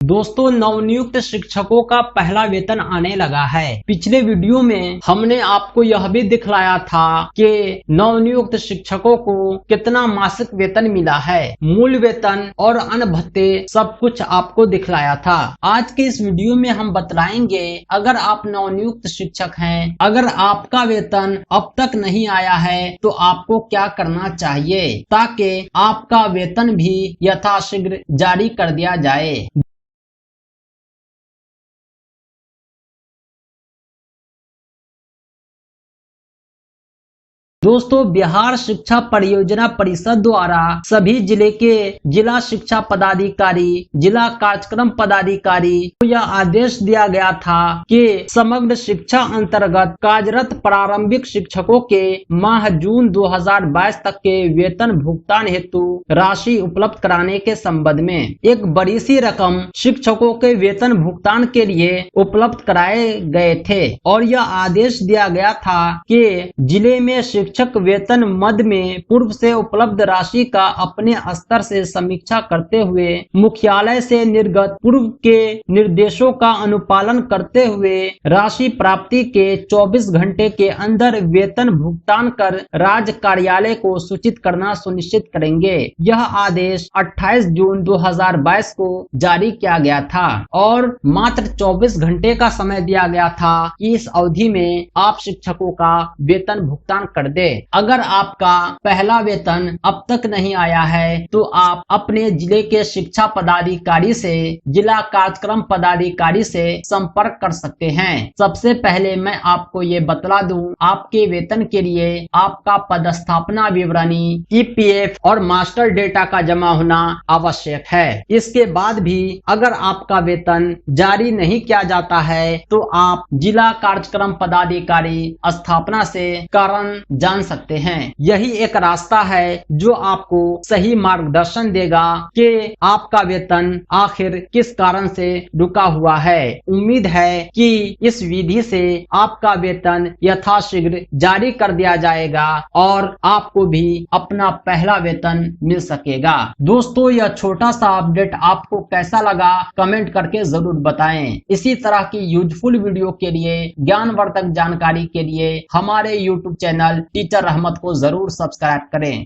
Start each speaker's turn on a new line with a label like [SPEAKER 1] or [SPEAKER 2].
[SPEAKER 1] दोस्तों, नवनियुक्त शिक्षकों का पहला वेतन आने लगा है। पिछले वीडियो में हमने आपको यह भी दिखलाया था कि नवनियुक्त शिक्षकों को कितना मासिक वेतन मिला है, मूल वेतन और अन्य भत्ते सब कुछ आपको दिखलाया था। आज के इस वीडियो में हम बतलाएंगे, अगर आप नवनियुक्त शिक्षक हैं, अगर आपका वेतन अब तक नहीं आया है तो आपको क्या करना चाहिए ताकि आपका वेतन भी यथाशीघ्र जारी कर दिया जाए। दोस्तों, बिहार शिक्षा परियोजना परिषद द्वारा सभी जिले के जिला शिक्षा पदाधिकारी, जिला कार्यक्रम पदाधिकारी को यह आदेश दिया गया था कि समग्र शिक्षा अंतर्गत कार्यरत प्रारंभिक शिक्षकों के माह जून 2022 तक के वेतन भुगतान हेतु राशि उपलब्ध कराने के संबंध में एक बड़ी सी रकम शिक्षकों के वेतन भुगतान के लिए उपलब्ध कराए गए थे और यह आदेश दिया गया था कि जिले में शिक्षक वेतन मद में पूर्व से उपलब्ध राशि का अपने स्तर से समीक्षा करते हुए मुख्यालय से निर्गत पूर्व के निर्देशों का अनुपालन करते हुए राशि प्राप्ति के 24 घंटे के अंदर वेतन भुगतान कर राज्य कार्यालय को सूचित करना सुनिश्चित करेंगे। यह आदेश 28 जून 2022 को जारी किया गया था और मात्र 24 घंटे का समय दिया गया था कि इस अवधि में आप शिक्षकों का वेतन भुगतान कर दे। अगर आपका पहला वेतन अब तक नहीं आया है तो आप अपने जिले के शिक्षा पदाधिकारी से, जिला कार्यक्रम पदाधिकारी से संपर्क कर सकते हैं। सबसे पहले मैं आपको ये बतला दूं, आपके वेतन के लिए आपका पदस्थापना विवरणी, ईपीएफ और मास्टर डेटा का जमा होना आवश्यक है। इसके बाद भी अगर आपका वेतन जारी नहीं किया जाता है तो आप जिला कार्यक्रम पदाधिकारी स्थापना से कारण जान सकते हैं। यही एक रास्ता है जो आपको सही मार्गदर्शन देगा कि आपका वेतन आखिर किस कारण से रुका हुआ है। उम्मीद है कि इस विधि से आपका वेतन यथाशीघ्र जारी कर दिया जाएगा और आपको भी अपना पहला वेतन मिल सकेगा। दोस्तों, यह छोटा सा अपडेट आपको कैसा लगा कमेंट करके जरूर बताएं। इसी तरह की यूजफुल वीडियो के लिए, ज्ञानवर्धक जानकारी के लिए हमारे यूट्यूब चैनल टीचर रहमत को जरूर सब्सक्राइब करें।